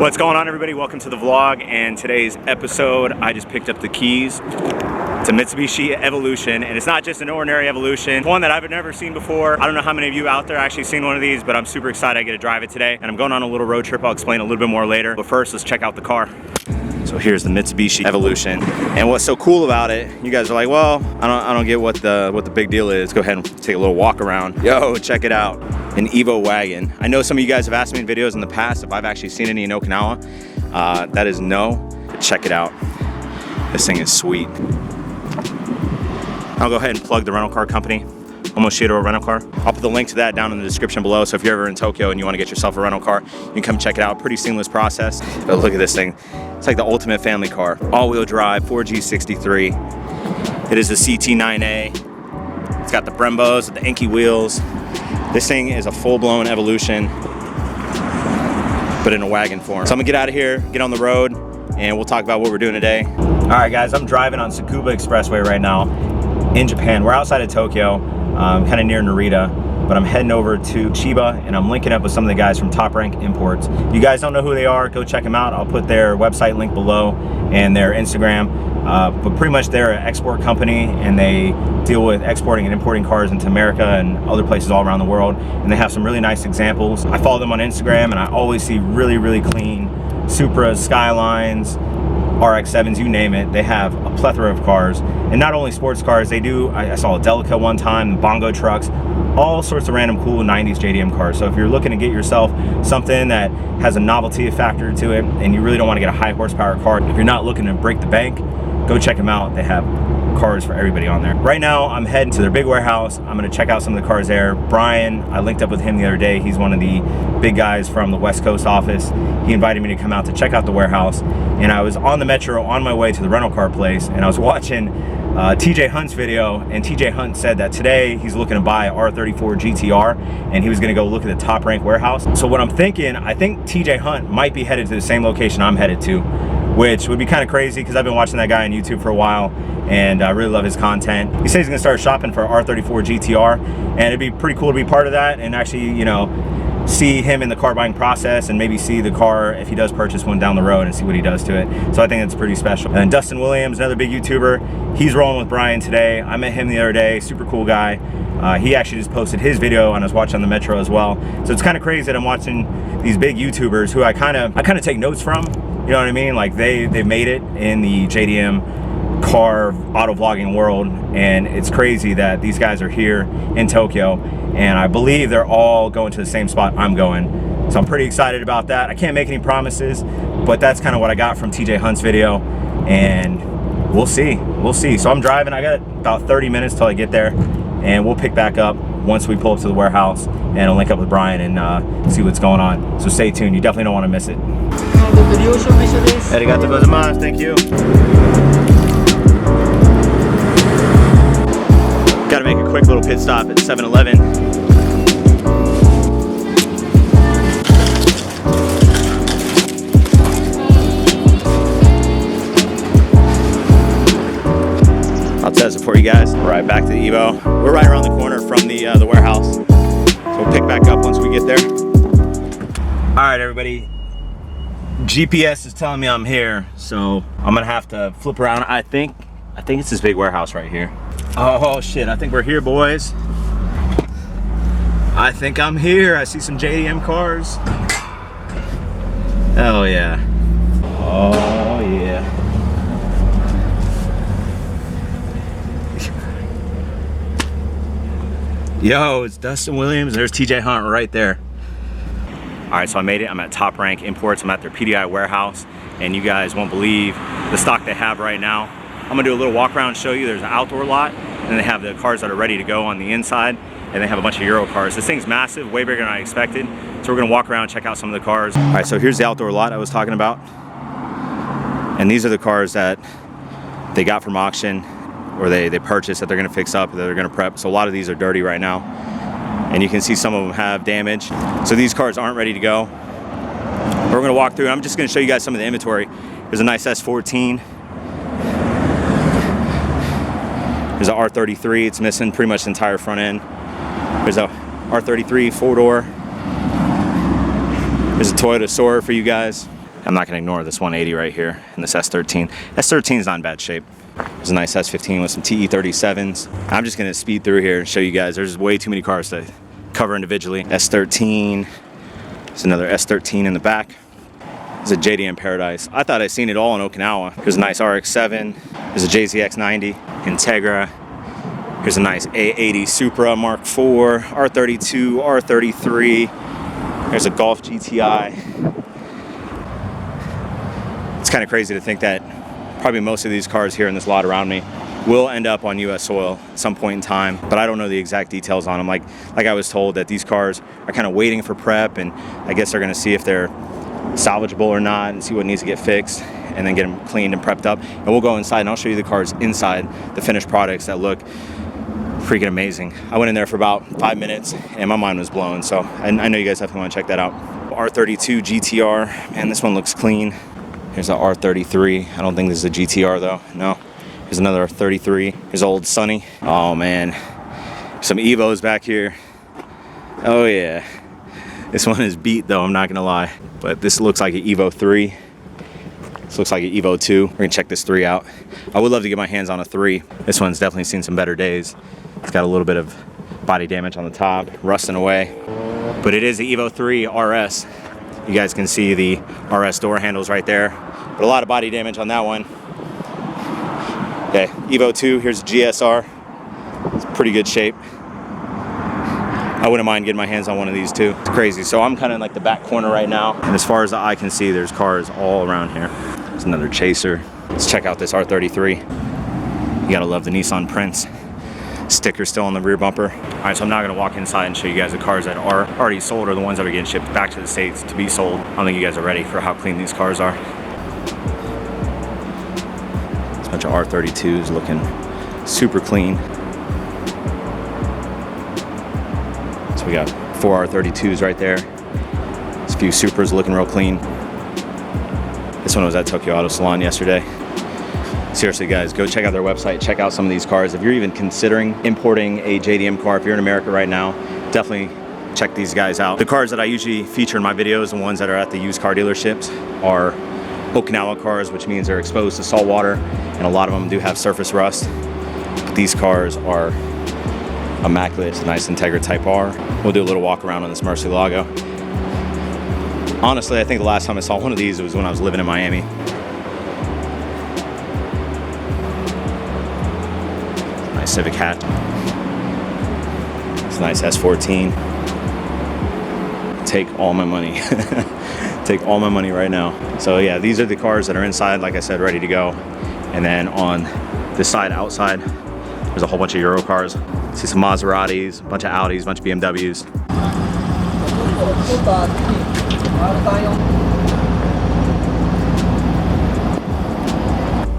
What's going on, everybody? Welcome to the vlog. And today's episode, I just picked up the keys. It's a Mitsubishi Evolution, and it's not just an ordinary Evolution. It's one that I've never seen before. I don't know how many of you out there actually seen one of these, but I'm super excited I get to drive it today. And I'm going on a little road trip. I'll explain a little bit more later. But first, let's check out the car. So here's the Mitsubishi Evolution. And what's so cool about it, you guys are like, well, I don't get what the big deal is. Go ahead and take a little walk around. Yo, check it out. An Evo Wagon. I know some of you guys have asked me in videos in the past if I've actually seen any in Okinawa. That is no, but check it out. This thing is sweet. I'll go ahead and plug the rental car company, Omoshiro Rental Car. I'll put the link to that down in the description below, so if you're ever in Tokyo and you want to get yourself a rental car, you can come check it out. Pretty seamless process. But look at this thing. It's like the ultimate family car. All-wheel drive, 4G63. It is a CT9A. It's got the Brembos with the Enki wheels. This thing is a full-blown Evolution, but in a wagon form. So I'm gonna get out of here, get on the road, and we'll talk about what we're doing today. All right, guys, I'm driving on Tsukuba Expressway right now in Japan. We're outside of Tokyo, kind of near Narita, but I'm heading over to Chiba, and I'm linking up with some of the guys from Top Rank Imports. If you guys don't know who they are, go check them out. I'll put their website link below and their Instagram. But pretty much they're an export company, and they deal with exporting and importing cars into America and other places all around the world. And they have some really nice examples. I follow them on Instagram, and I always see really, really clean Supras, Skylines, RX-7s, you name it. They have a plethora of cars, and not only sports cars. They do, I saw a Delica one time, Bongo trucks, all sorts of random cool 90s JDM cars. So if you're looking to get yourself something that has a novelty factor to it, and you really don't want to get a high horsepower car, if you're not looking to break the bank, go check them out. They have cars for everybody on there. Right now, I'm heading to their big warehouse. I'm gonna check out some of the cars there. Brian, I linked up with him the other day. He's one of the big guys from the West Coast office. He invited me to come out to check out the warehouse. And I was on the Metro on my way to the rental car place, and I was watching TJ Hunt's video, and TJ Hunt said that today he's looking to buy an R34 GTR, and he was gonna go look at the Top Rank warehouse. So what I'm thinking, I think TJ Hunt might be headed to the same location I'm headed to, which would be kind of crazy because I've been watching that guy on YouTube for a while, and I really love his content. He says he's gonna start shopping for R34 GTR, and it'd be pretty cool to be part of that and actually, you know, see him in the car buying process, and maybe see the car if he does purchase one down the road and see what he does to it. So I think that's pretty special. And Dustin Williams, another big YouTuber, he's rolling with Brian today. I met him the other day, super cool guy. He actually just posted his video, and I was watching on the Metro as well. So it's kind of crazy that I'm watching these big YouTubers who I kind of take notes from. You know what I mean? Like they've made it in the JDM car auto vlogging world, and it's crazy that these guys are here in Tokyo, and I believe they're all going to the same spot I'm going. So I'm pretty excited about that. I can't make any promises, but that's kind of what I got from TJ Hunt's video, and we'll see. So I'm driving. I got about 30 minutes till I get there, and we'll pick back up once we pull up to the warehouse, and I'll link up with Brian and see what's going on. So stay tuned. You definitely don't want to miss it. Arigatou gozaimasu. Thank you. Got to make a quick little pit stop at 7-Eleven. I'll test it for you guys. Right back to the Evo. We're right around the corner from the warehouse, so we'll pick back up once we get there. All right, everybody. GPS is telling me I'm here, so I'm gonna have to flip around. I think it's this big warehouse right here. Oh shit, I think we're here, boys. I think I'm here. I see some JDM cars. Oh yeah. Oh yeah. Yo, it's Dustin Williams. There's TJ Hunt right there. All right, so I made it. I'm at Top Rank Imports. I'm at their PDI warehouse, and you guys won't believe the stock they have right now. I'm gonna do a little walk around and show you. There's an outdoor lot, and they have the cars that are ready to go on the inside, and they have a bunch of Euro cars. This thing's massive, way bigger than I expected. So we're gonna walk around and check out some of the cars. All right, so here's the outdoor lot I was talking about. And these are the cars that they got from auction, or they purchased, that they're gonna fix up, that they're gonna prep. So a lot of these are dirty right now, and you can see some of them have damage. So these cars aren't ready to go. We're gonna walk through. I'm just gonna show you guys some of the inventory. There's a nice S14. There's an R33. It's missing pretty much the entire front end. There's a R33 four-door. There's a Toyota Soarer for you guys. I'm not gonna ignore this 180 right here and this S13. S13 is not in bad shape. There's a nice S15 with some TE37s. I'm just gonna speed through here and show you guys. There's way too many cars to cover individually. S13, there's another S13 in the back. There's a JDM Paradise. I thought I'd seen it all in Okinawa. Here's a nice RX-7. There's a JZX-90 Integra. Here's a nice A80 Supra Mark IV, R32, R33. There's a Golf GTI. It's kind of crazy to think that probably most of these cars here in this lot around me will end up on US soil at some point in time, but I don't know the exact details on them. Like I was told that these cars are kind of waiting for prep, and I guess they're gonna see if they're salvageable or not and see what needs to get fixed and then get them cleaned and prepped up. And we'll go inside and I'll show you the cars inside, the finished products that look freaking amazing. I went in there for about 5 minutes and my mind was blown. So I know you guys definitely want to check that out. R32 GTR, man, this one looks clean. Here's the R33. I don't think this is a GTR though. No. Here's another 33. Here's old Sunny. Oh man. Some Evos back here. Oh yeah. This one is beat though, I'm not gonna lie. But this looks like an Evo 3. This looks like an Evo 2. We're gonna check this 3 out. I would love to get my hands on a 3. This one's definitely seen some better days. It's got a little bit of body damage on the top, rusting away. But it is the Evo 3 RS. You guys can see the RS door handles right there. But a lot of body damage on that one. Okay, Evo 2, here's a GSR. It's pretty good shape. I wouldn't mind getting my hands on one of these too. It's crazy. So I'm kind of in like the back corner right now. And as far as the eye can see, there's cars all around here. There's another Chaser. Let's check out this R33. You gotta love the Nissan Prince. Sticker still on the rear bumper. All right, so I'm now gonna walk inside and show you guys the cars that are already sold or the ones that are getting shipped back to the States to be sold. I don't think you guys are ready for how clean these cars are. There's a bunch of R32s looking super clean. So we got 4 R32s right there. There's a few Supras looking real clean. This one was at Tokyo Auto Salon yesterday. Seriously guys, go check out their website, check out some of these cars. If you're even considering importing a JDM car, if you're in America right now, definitely check these guys out. The cars that I usually feature in my videos, the ones that are at the used car dealerships, are Okinawa cars, which means they're exposed to salt water, and a lot of them do have surface rust. But these cars are immaculate. It's a nice Integra Type R. We'll do a little walk around on this Murcielago. Honestly, I think the last time I saw one of these was when I was living in Miami. Nice Civic hat. It's a nice S14. Take all my money. Take all my money right now. So yeah, these are the cars that are inside, like I said, ready to go. And then on this side, outside, there's a whole bunch of Euro cars. See some Maseratis, a bunch of Audis, a bunch of BMWs.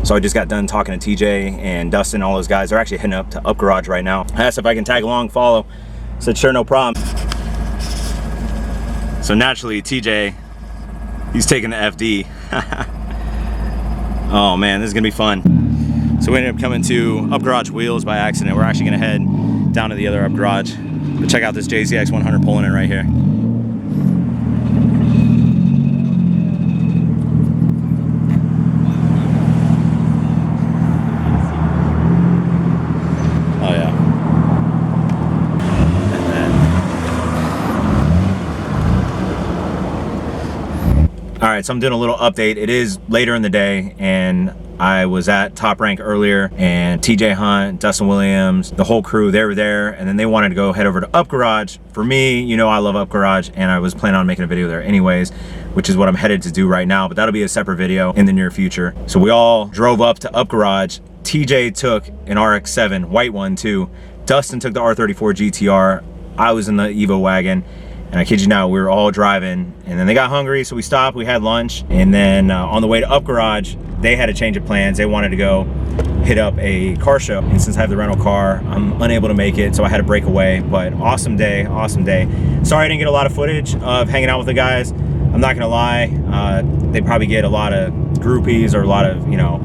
So I just got done talking to TJ and Dustin, all those guys. They're actually heading up to Up Garage right now. I asked if I can tag along, follow. Said sure, no problem. So naturally, TJ, he's taking the FD. Oh man, this is gonna be fun. So we ended up coming to Up Garage Wheels by accident. We're actually gonna head down to the other Up Garage. But check out this JZX 100 pulling in right here. Oh yeah. All right, so I'm doing a little update. It is later in the day and I was at Top Rank earlier, and TJ Hunt, Dustin Williams, the whole crew, they were there, and then they wanted to go head over to Up Garage. For me, you know I love Up Garage, and I was planning on making a video there anyways, which is what I'm headed to do right now, but that'll be a separate video in the near future. So we all drove up to Up Garage. TJ took an RX-7, white one too. Dustin took the R34 GTR. I was in the Evo Wagon. And I kid you not, we were all driving, and then they got hungry, so we stopped, we had lunch, and then on the way to Up Garage, they had a change of plans. They wanted to go hit up a car show, and since I have the rental car, I'm unable to make it, so I had to break away. But awesome day, awesome day. Sorry I didn't get a lot of footage of hanging out with the guys. I'm not gonna lie, they probably get a lot of groupies or a lot of, you know,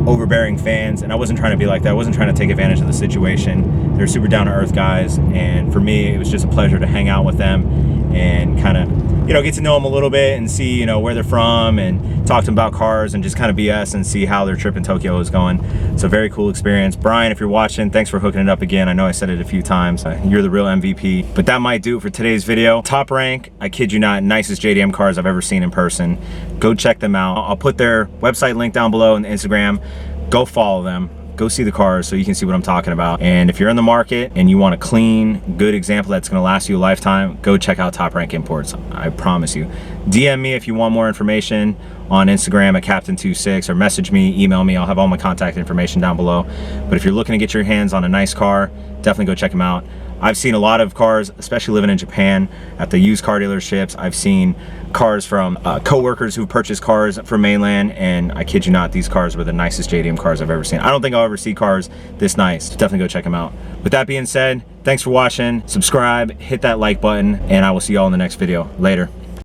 overbearing fans, and I wasn't trying to be like that. I wasn't trying to take advantage of the situation. They're super down-to-earth guys, and for me it was just a pleasure to hang out with them and kind of you know, get to know them a little bit and see, you know, where they're from, and talk to them about cars and just kind of BS and see how their trip in Tokyo is going. It's a very cool experience. Brian, if you're watching, thanks for hooking it up again. I know I said it a few times. You're the real MVP. But that might do it for today's video. Top Rank, I kid you not, nicest JDM cars I've ever seen in person. Go check them out. I'll put their website link down below in Instagram. Go follow them. Go see the cars so you can see what I'm talking about. And if you're in the market and you want a clean, good example that's gonna last you a lifetime, go check out Top Rank Imports. I promise you. DM me if you want more information on Instagram at Capt26, or message me, email me. I'll have all my contact information down below. But if you're looking to get your hands on a nice car, definitely go check them out. I've seen a lot of cars, especially living in Japan, at the used car dealerships. I've seen cars from co-workers who've purchased cars from mainland, and I kid you not, these cars were the nicest JDM cars I've ever seen. I don't think I'll ever see cars this nice. Definitely go check them out. With that being said, thanks for watching. Subscribe, hit that like button, and I will see y'all in the next video. Later.